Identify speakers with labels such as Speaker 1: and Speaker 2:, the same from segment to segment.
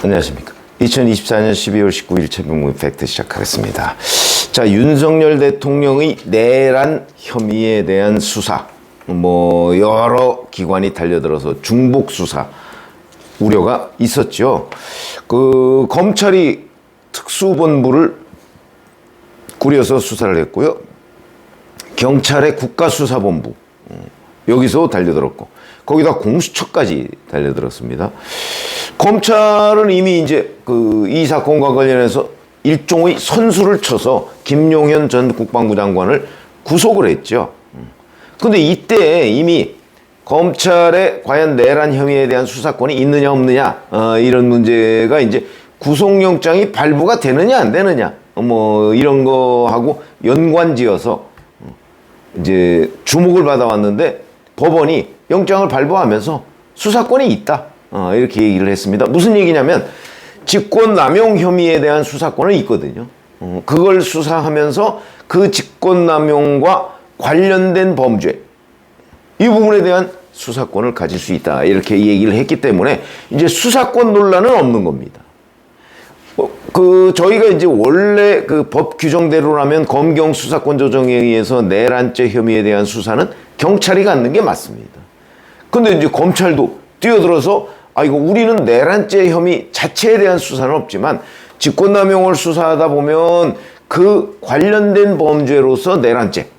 Speaker 1: 안녕하십니까. 2024년 12월 19일 최병무 팩트 시작하겠습니다. 자, 윤석열 대통령의 내란 혐의에 대한 수사, 여러 기관이 달려들어서 중복 수사 우려가 있었죠. 검찰이 특수본부를 꾸려서 수사를 했고요. 경찰의 국가수사본부, 여기서 달려들었고, 거기다 공수처까지 달려들었습니다. 검찰은 이미 이제 이 사건과 관련해서 일종의 선수를 쳐서 김용현 전 국방부 장관을 구속을 했죠. 근데 이때 이미 검찰에 과연 내란 혐의에 대한 수사권이 있느냐 없느냐, 이런 문제가 이제 구속영장이 발부가 되느냐 안 되느냐, 이런 거하고 연관지어서 이제 주목을 받아왔는데, 법원이 영장을 발부하면서 수사권이 있다, 이렇게 얘기를 했습니다. 무슨 얘기냐면 직권남용 혐의에 대한 수사권은 있거든요. 그걸 수사하면서 그 직권남용과 관련된 범죄, 이 부분에 대한 수사권을 가질 수 있다, 이렇게 얘기를 했기 때문에 이제 수사권 논란은 없는 겁니다. 저희가 이제 원래 법 규정대로라면 검경 수사권 조정에 의해서 내란죄 혐의에 대한 수사는 경찰이 갖는 게 맞습니다. 근데 이제 검찰도 뛰어들어서 우리는 내란죄 혐의 자체에 대한 수사는 없지만 직권남용을 수사하다 보면 그 관련된 범죄로서 내란죄,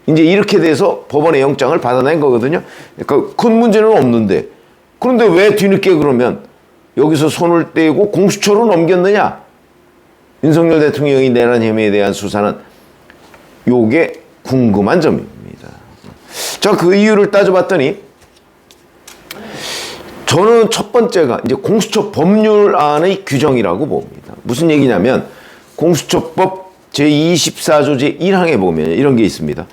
Speaker 1: 이제 이렇게 돼서 법원의 영장을 받아낸 거거든요. 그러니까 큰 문제는 없는데, 그런데 왜 뒤늦게 그러면 여기서 손을 떼고 공수처로 넘겼느냐? 윤석열 대통령의 내란 혐의에 대한 수사는 요게 궁금한 점입니다. 자, 그 이유를 따져봤더니 저는 첫 번째가 이제 공수처 법률안의 규정이라고 봅니다. 무슨 얘기냐면 공수처법 제24조 제1항에 보면 이런 게 있습니다.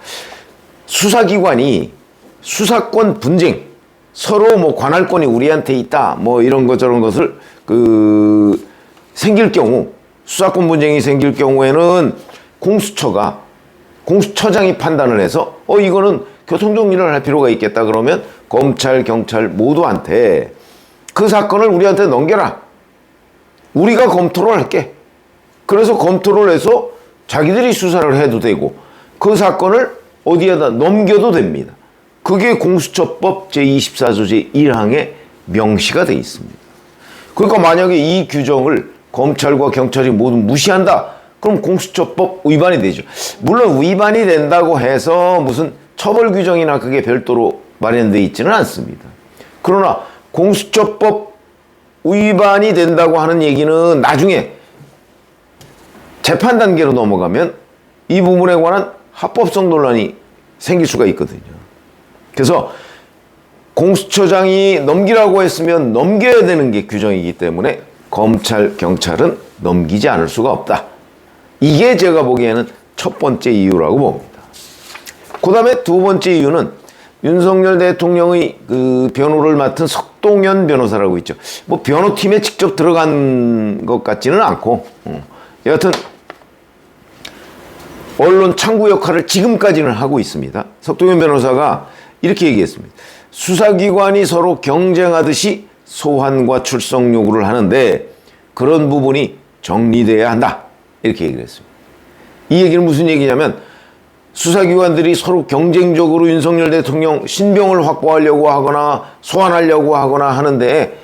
Speaker 1: 수사기관이 수사권 분쟁, 서로 관할권이 우리한테 있다, 이런 것 저런 것을 생길 경우, 수사권 분쟁이 생길 경우에는 공수처장이 판단을 해서 이거는 교통정리를 할 필요가 있겠다, 그러면 검찰, 경찰 모두한테 그 사건을 우리한테 넘겨라, 우리가 검토를 할게. 그래서 검토를 해서 자기들이 수사를 해도 되고 그 사건을 어디에다 넘겨도 됩니다. 그게 공수처법 제24조 제1항에 명시가 되어 있습니다. 그러니까 만약에 이 규정을 검찰과 경찰이 모두 무시한다, 그럼 공수처법 위반이 되죠. 물론 위반이 된다고 해서 무슨 처벌 규정이나 그게 별도로 마련되어 있지는 않습니다. 그러나 공수처법 위반이 된다고 하는 얘기는 나중에 재판 단계로 넘어가면 이 부분에 관한 합법성 논란이 생길 수가 있거든요. 그래서 공수처장이 넘기라고 했으면 넘겨야 되는 게 규정이기 때문에 검찰, 경찰은 넘기지 않을 수가 없다. 이게 제가 보기에는 첫 번째 이유라고 봅니다. 그 다음에 두 번째 이유는 윤석열 대통령의 변호를 맡은 석동현 변호사라고 있죠. 변호팀에 직접 들어간 것 같지는 않고, 여하튼 언론 창구 역할을 지금까지는 하고 있습니다. 석동현 변호사가 이렇게 얘기했습니다. 수사기관이 서로 경쟁하듯이 소환과 출석 요구를 하는데 그런 부분이 정리돼야 한다, 이렇게 얘기를 했습니다. 이 얘기는 무슨 얘기냐면 수사기관들이 서로 경쟁적으로 윤석열 대통령 신병을 확보하려고 하거나 소환하려고 하거나 하는데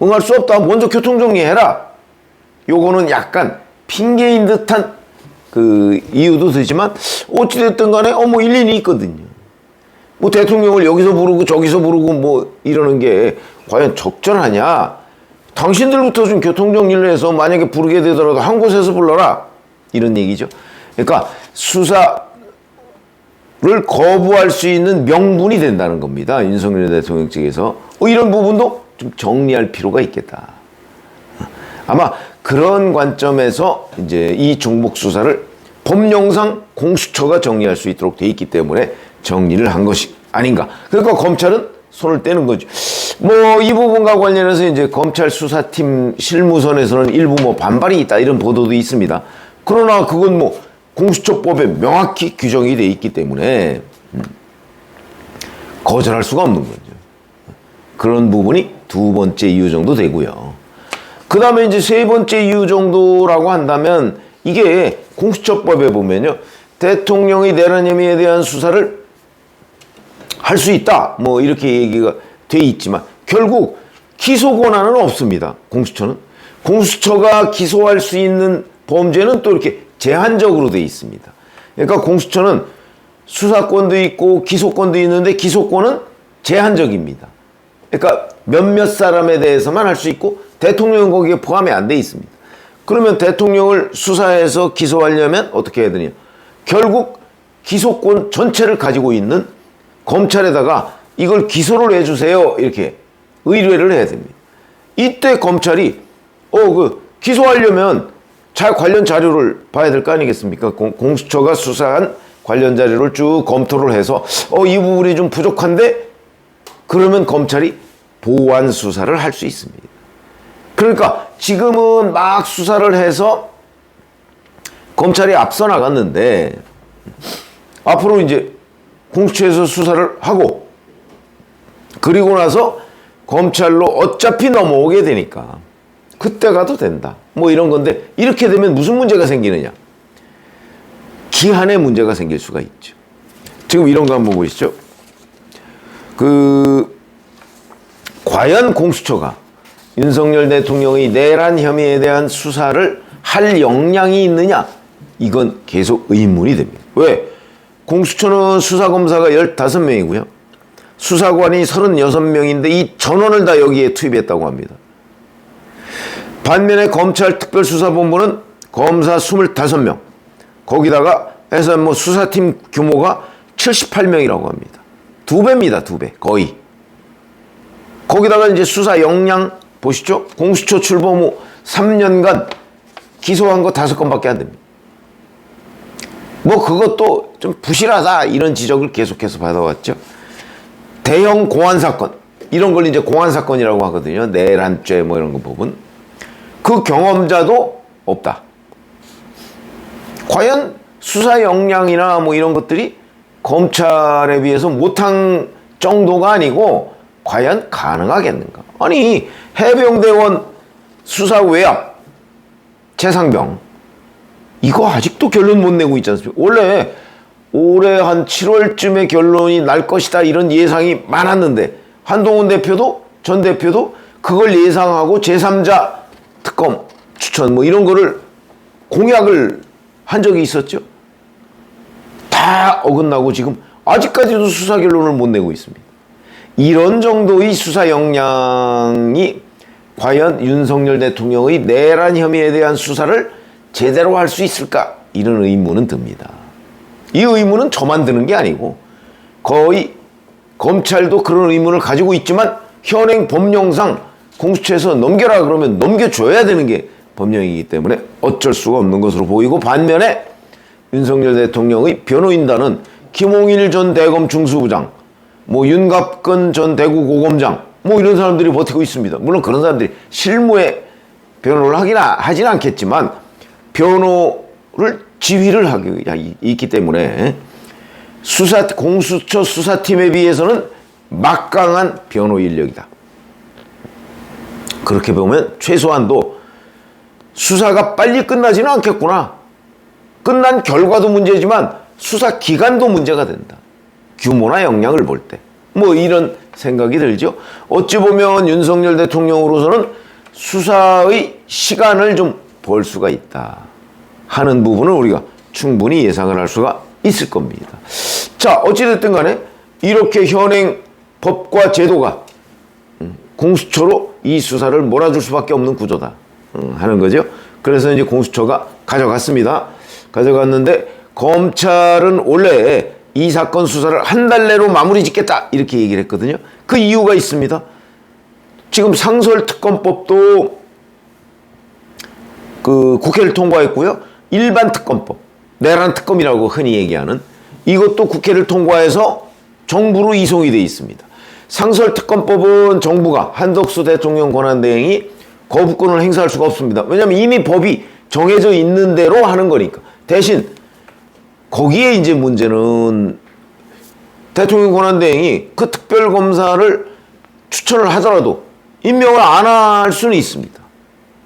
Speaker 1: 응할 수 없다, 먼저 교통정리해라, 요거는 약간 핑계인 듯한 이유도 되지만 어찌됐든 간에 일리는 있거든요. 대통령을 여기서 부르고 저기서 부르고 이러는 게 과연 적절하냐? 당신들부터 좀 교통정리를 해서 만약에 부르게 되더라도 한 곳에서 불러라, 이런 얘기죠. 그러니까 수사를 거부할 수 있는 명분이 된다는 겁니다. 윤석열 대통령 측에서 이런 부분도 좀 정리할 필요가 있겠다. 아마 그런 관점에서 이제 이 중복 수사를 법령상 공수처가 정리할 수 있도록 돼 있기 때문에 정리를 한 것이 아닌가. 그러니까 검찰은 손을 떼는 거죠. 이 부분과 관련해서 이제 검찰 수사팀 실무선에서는 일부 반발이 있다, 이런 보도도 있습니다. 그러나 그건 공수처법에 명확히 규정이 돼 있기 때문에 거절할 수가 없는 거죠. 그런 부분이 두 번째 이유 정도 되고요. 그 다음에 이제 세 번째 이유 정도라고 한다면 이게 공수처법에 보면요. 대통령의 내란 혐의에 대한 수사를 할 수 있다. 뭐 이렇게 얘기가 돼 있지만 결국 기소 권한은 없습니다. 공수처는. 공수처가 기소할 수 있는 범죄는 또 이렇게 제한적으로 돼 있습니다. 그러니까 공수처는 수사권도 있고 기소권도 있는데 기소권은 제한적입니다. 그러니까 몇몇 사람에 대해서만 할 수 있고 대통령은 거기에 포함이 안 돼 있습니다. 그러면 대통령을 수사해서 기소하려면 어떻게 해야 되냐? 결국 기소권 전체를 가지고 있는 검찰에다가 이걸 기소를 해주세요. 이렇게 의뢰를 해야 됩니다. 이때 검찰이 기소하려면 관련 자료를 봐야 될 거 아니겠습니까? 공수처가 수사한 관련 자료를 쭉 검토를 해서 이 부분이 좀 부족한데 그러면 검찰이 보완 수사를 할 수 있습니다. 그러니까 지금은 막 수사를 해서 검찰이 앞서 나갔는데 앞으로 이제 공수처에서 수사를 하고 그리고 나서 검찰로 어차피 넘어오게 되니까 그때 가도 된다. 뭐 이런 건데 이렇게 되면 무슨 문제가 생기느냐? 기한에 문제가 생길 수가 있죠. 지금 이런 거 한번 보시죠. 과연 공수처가 윤석열 대통령의 내란 혐의에 대한 수사를 할 역량이 있느냐? 이건 계속 의문이 됩니다. 왜? 공수처는 수사검사가 15명이고요. 수사관이 36명인데 이 전원을 다 여기에 투입했다고 합니다. 반면에 검찰특별수사본부는 검사 25명, 거기다가 해서 뭐 수사팀 규모가 78명이라고 합니다. 2배입니다, 2배. 거의. 거기다가 이제 수사 역량 보시죠. 공수처 출범 후 3년간 기소한 거 5건밖에 안 됩니다. 뭐 그것도 좀 부실하다 이런 지적을 계속해서 받아왔죠. 대형 공안사건 이런 걸 이제 공안사건이라고 하거든요. 내란죄 뭐 이런 거 부분. 그 경험자도 없다. 과연 수사 역량이나 뭐 이런 것들이 검찰에 비해서 못한 정도가 아니고 과연 가능하겠는가? 아니 해병대원 수사 외압 최상병 이거 아직도 결론 못 내고 있지 않습니까? 원래 올해 한 7월쯤에 결론이 날 것이다 이런 예상이 많았는데 한동훈 대표도 전 대표도 그걸 예상하고 제3자 특검 추천 뭐 이런 거를 공약을 한 적이 있었죠. 다 어긋나고 지금 아직까지도 수사 결론을 못 내고 있습니다. 이런 정도의 수사 역량이 과연 윤석열 대통령의 내란 혐의에 대한 수사를 제대로 할 수 있을까? 이런 의문은 듭니다. 이 의문은 저만 드는 게 아니고 거의 검찰도 그런 의문을 가지고 있지만 현행 법령상 공수처에서 넘겨라 그러면 넘겨줘야 되는 게 법령이기 때문에 어쩔 수가 없는 것으로 보이고 반면에 윤석열 대통령의 변호인단은 김홍일 전 대검 중수부장 뭐 윤갑근 전 대구 고검장 뭐 이런 사람들이 버티고 있습니다. 물론 그런 사람들이 실무에 변호를 하진 않겠지만 변호를 지휘를 하고 있기 때문에 공수처 수사팀에 비해서는 막강한 변호 인력이다. 그렇게 보면 최소한도 수사가 빨리 끝나지는 않겠구나. 끝난 결과도 문제지만 수사 기간도 문제가 된다. 규모나 역량을 볼 때. 뭐 이런 생각이 들죠. 어찌 보면 윤석열 대통령으로서는 수사의 시간을 좀 벌 수가 있다 하는 부분을 우리가 충분히 예상을 할 수가 있을 겁니다. 자, 어찌됐든 간에 이렇게 현행 법과 제도가 공수처로 이 수사를 몰아줄 수밖에 없는 구조다 하는 거죠. 그래서 이제 공수처가 가져갔습니다. 가져갔는데 검찰은 원래 이 사건 수사를 한 달 내로 마무리 짓겠다 이렇게 얘기를 했거든요. 그 이유가 있습니다. 지금 상설특검법도 국회를 통과했고요. 일반 특검법, 내란 특검이라고 흔히 얘기하는 이것도 국회를 통과해서 정부로 이송이 돼 있습니다. 상설특검법은 정부가 한덕수 대통령 권한대행이 거부권을 행사할 수가 없습니다. 왜냐하면 이미 법이 정해져 있는 대로 하는 거니까. 대신 거기에 이제 문제는 대통령 권한대행이 그 특별검사를 추천을 하더라도 임명을 안 할 수는 있습니다.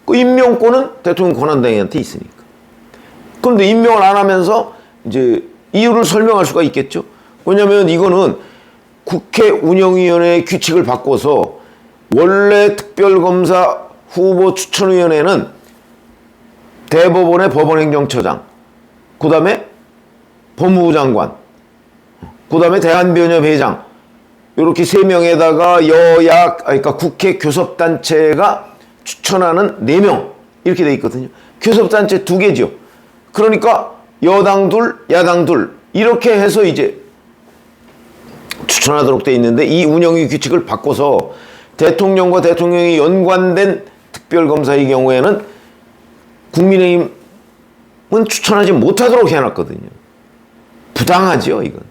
Speaker 1: 그 임명권은 대통령 권한대행한테 있으니까. 그런데 임명을 안 하면서 이제 이유를 설명할 수가 있겠죠. 왜냐하면 이거는 국회 운영위원회의 규칙을 바꿔서 원래 특별검사 후보 추천위원회는 대법원의 법원행정처장, 그 다음에 법무부 장관, 그 다음에 대한변협회장, 이렇게 세 명에다가 여야, 그러니까 국회 교섭단체가 추천하는 4명, 이렇게 돼 있거든요. 교섭단체 2개죠. 그러니까 여당 둘, 야당 둘, 이렇게 해서 이제 추천하도록 돼 있는데, 이 운영위 규칙을 바꿔서 대통령과 대통령이 연관된 특별검사의 경우에는 국민의힘은 추천하지 못하도록 해놨거든요. 부당하죠, 이건.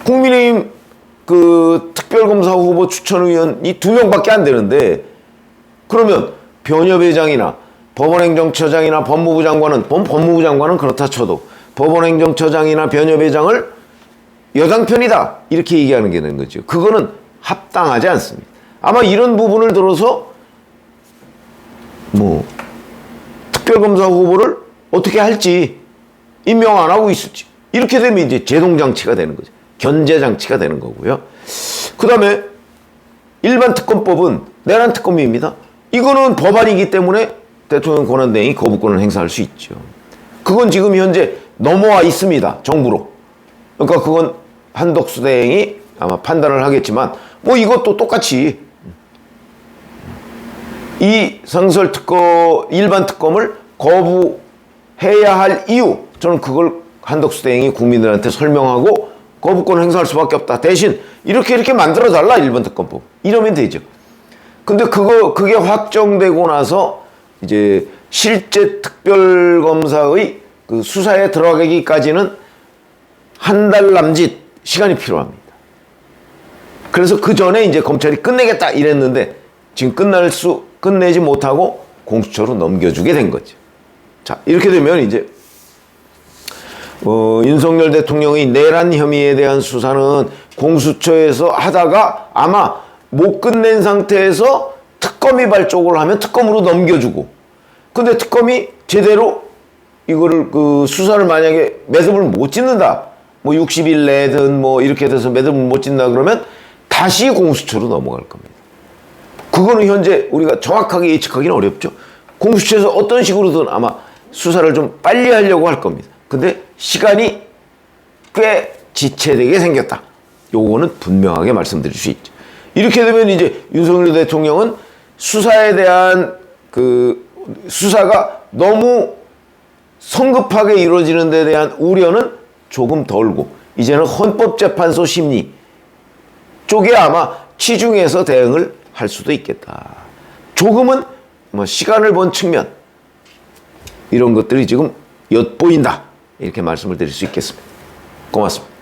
Speaker 1: 국민의힘 그 특별검사 후보 추천위원이 2명밖에 안 되는데, 그러면 변협회장이나 법원행정처장이나 법무부 장관은, 법무부 장관은 그렇다 쳐도 법원행정처장이나 변협회장을 여당 편이다, 이렇게 얘기하는 게 되는 거죠. 그거는 합당하지 않습니다. 아마 이런 부분을 들어서 뭐 특별검사 후보를 어떻게 할지, 임명 안 하고 있을지, 이렇게 되면 이제 제동장치가 되는 거죠. 견제장치가 되는 거고요. 그 다음에 일반 특검법은 내란 특검입니다. 이거는 법안이기 때문에 대통령 권한대행이 거부권을 행사할 수 있죠. 그건 지금 현재 넘어와 있습니다, 정부로. 그러니까 그건 한덕수 대행이 아마 판단을 하겠지만, 뭐 이것도 똑같이 이 상설특검, 일반 특검을 거부해야 할 이유, 저는 그걸 한덕수 대행이 국민들한테 설명하고 거부권을 행사할 수밖에 없다. 대신 이렇게 만들어달라, 일반 특검법. 이러면 되죠. 근데 그게 확정되고 나서 이제 실제 특별검사의 그 수사에 들어가기까지는 한 달 남짓 시간이 필요합니다. 그래서 그 전에 이제 검찰이 끝내겠다 이랬는데, 지금 끝내지 못하고 공수처로 넘겨주게 된 거죠. 자, 이렇게 되면 이제 윤석열 대통령의 내란 혐의에 대한 수사는 공수처에서 하다가 아마 못 끝낸 상태에서 특검이 발족을 하면 특검으로 넘겨주고, 근데 특검이 제대로 이거를 그 수사를 만약에 매듭을 못 짓는다, 뭐 60일 내든 뭐 이렇게 돼서 매듭을 못 짓는다 그러면 다시 공수처로 넘어갈 겁니다. 그거는 현재 우리가 정확하게 예측하기는 어렵죠. 공수처에서 어떤 식으로든 아마 수사를 좀 빨리 하려고 할 겁니다. 근데 시간이 꽤 지체되게 생겼다, 요거는 분명하게 말씀드릴 수 있죠. 이렇게 되면 이제 윤석열 대통령은 수사에 대한 그 수사가 너무 성급하게 이루어지는 데 대한 우려는 조금 덜고, 이제는 헌법재판소 심리 쪽에 아마 치중해서 대응을 할 수도 있겠다. 조금은 뭐 시간을 본 측면, 이런 것들이 지금 엿보인다, 이렇게 말씀을 드릴 수 있겠습니다. 고맙습니다.